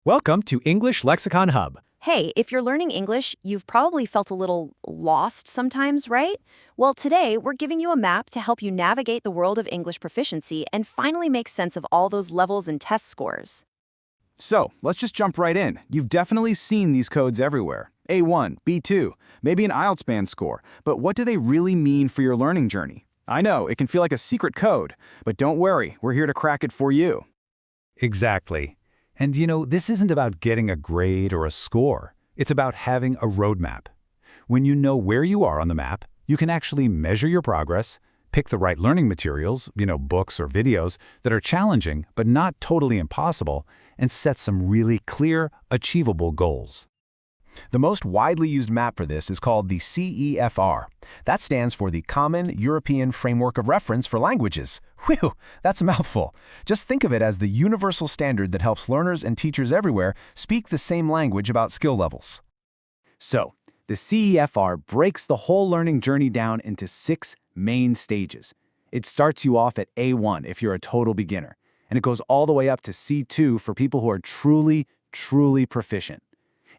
Welcome to English Lexicon Hub. Hey, if you're learning English, you've probably felt a little lost sometimes, right? Well, today we're giving you a map to help you navigate the world of English proficiency and finally make sense of all those levels and test scores. So, let's just jump right in. You've definitely seen these codes everywhere. A1, B2, maybe an IELTS Band score, but what do they really mean for your learning journey? I know, it can feel like a secret code, but don't worry, we're here to crack it for you. Exactly. And this isn't about getting a grade or a score. It's about having a roadmap. When you know where you are on the map, you can actually measure your progress, pick the right learning materials, books or videos that are challenging but not totally impossible, and set some really clear, achievable goals. The most widely used map for this is called the CEFR. That stands for the Common European Framework of Reference for Languages. Whew, that's a mouthful. Just think of it as the universal standard that helps learners and teachers everywhere speak the same language about skill levels. So, the CEFR breaks the whole learning journey down into 6 main stages. It starts you off at A1 if you're a total beginner, and it goes all the way up to C2 for people who are truly proficient.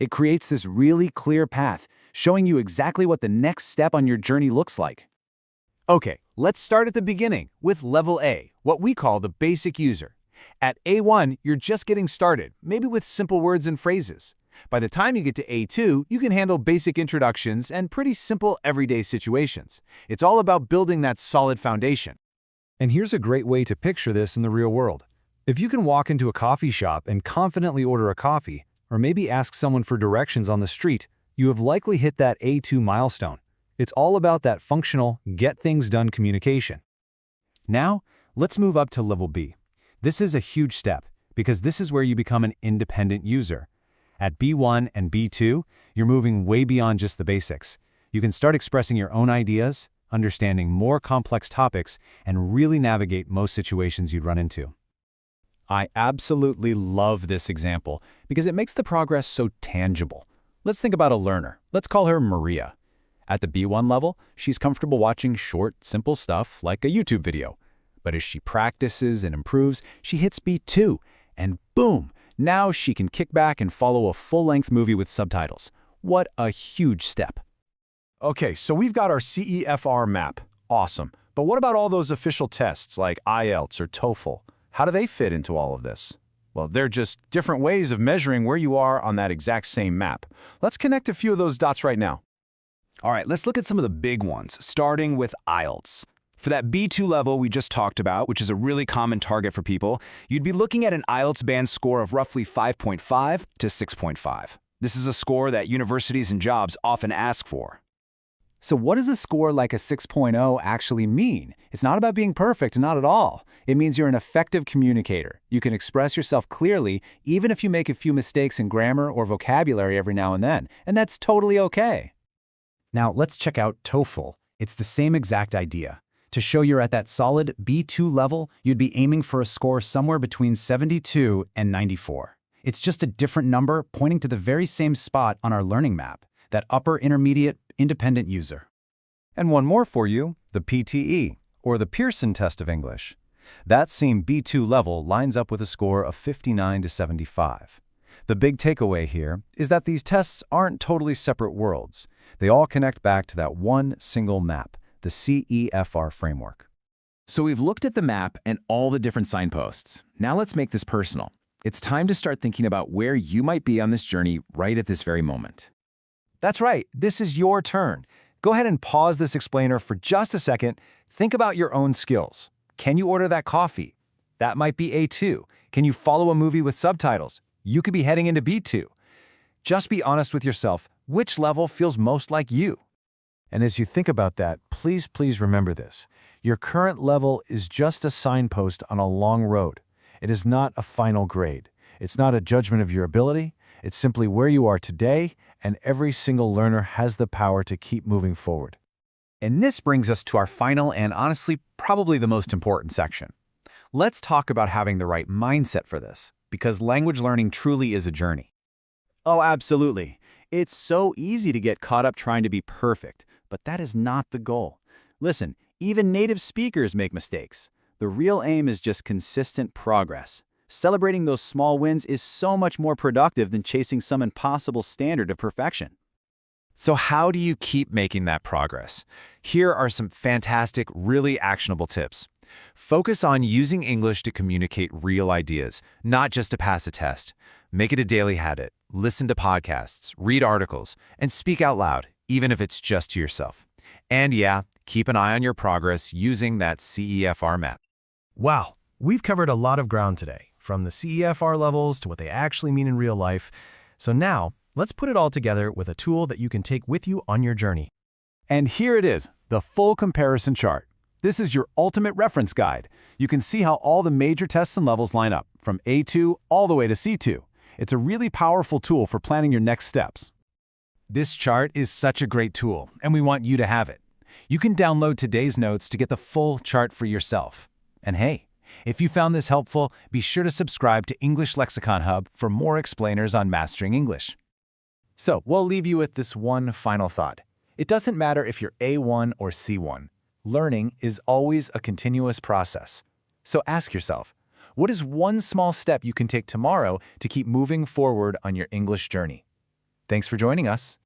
It creates this really clear path, showing you exactly what the next step on your journey looks like. Okay, let's start at the beginning with Level A, what we call the basic user. At A1, you're just getting started, maybe with simple words and phrases. By the time you get to A2, you can handle basic introductions and pretty simple everyday situations. It's all about building that solid foundation. And here's a great way to picture this in the real world. If you can walk into a coffee shop and confidently order a coffee, or maybe ask someone for directions on the street, you have likely hit that A2 milestone. It's all about that functional, get-things-done communication. Now, let's move up to Level B. This is a huge step, because this is where you become an independent user. At B1 and B2, you're moving way beyond just the basics. You can start expressing your own ideas, understanding more complex topics, and really navigate most situations you'd run into. I absolutely love this example because it makes the progress so tangible. Let's think about a learner. Let's call her Maria. At the B1 level, she's comfortable watching short, simple stuff like a YouTube video. But as she practices and improves, she hits B2, and boom, now she can kick back and follow a full-length movie with subtitles. What a huge step. Okay, so we've got our CEFR map. Awesome. But what about all those official tests like IELTS or TOEFL? How do they fit into all of this? Well, they're just different ways of measuring where you are on that exact same map. Let's connect a few of those dots right now. All right, let's look at some of the big ones, starting with IELTS. For that B2 level we just talked about, which is a really common target for people, you'd be looking at an IELTS band score of roughly 5.5 to 6.5. This is a score that universities and jobs often ask for. So what does a score like a 6.0 actually mean? It's not about being perfect, not at all. It means you're an effective communicator. You can express yourself clearly, even if you make a few mistakes in grammar or vocabulary every now and then, and that's totally okay. Now let's check out TOEFL. It's the same exact idea. To show you're at that solid B2 level, you'd be aiming for a score somewhere between 72 and 94. It's just a different number pointing to the very same spot on our learning map, that upper intermediate independent user. And one more for you, the PTE, or the Pearson test of English. That same B2 level lines up with a score of 59 to 75. The big takeaway here is that these tests aren't totally separate worlds. They all connect back to that one single map, the CEFR framework. So we've looked at the map and all the different signposts. Now let's make this personal. It's time to start thinking about where you might be on this journey right at this very moment. That's right, this is your turn. Go ahead and pause this explainer for just a second. Think about your own skills. Can you order that coffee? That might be A2. Can you follow a movie with subtitles? You could be heading into B2. Just be honest with yourself. Which level feels most like you? And as you think about that, please remember this. Your current level is just a signpost on a long road. It is not a final grade. It's not a judgment of your ability. It's simply where you are today, and every single learner has the power to keep moving forward. And this brings us to our final and honestly probably the most important section. Let's talk about having the right mindset for this, because language learning truly is a journey. Oh, absolutely. It's so easy to get caught up trying to be perfect, but that is not the goal. Listen, even native speakers make mistakes. The real aim is just consistent progress. Celebrating those small wins is so much more productive than chasing some impossible standard of perfection. So how do you keep making that progress? Here are some fantastic, really actionable tips. Focus on using English to communicate real ideas, not just to pass a test. Make it a daily habit. Listen to podcasts, read articles, and speak out loud, even if it's just to yourself. And yeah, keep an eye on your progress using that CEFR map. Wow, we've covered a lot of ground today, from the CEFR levels to what they actually mean in real life. So now, let's put it all together with a tool that you can take with you on your journey. And here it is, the full comparison chart. This is your ultimate reference guide. You can see how all the major tests and levels line up, from A2 all the way to C2. It's a really powerful tool for planning your next steps. This chart is such a great tool, and we want you to have it. You can download today's notes to get the full chart for yourself. And hey, if you found this helpful, be sure to subscribe to English Lexicon Hub for more explainers on mastering English. So, we'll leave you with this one final thought. It doesn't matter if you're A1 or C1. Learning is always a continuous process. So ask yourself, what is one small step you can take tomorrow to keep moving forward on your English journey? Thanks for joining us.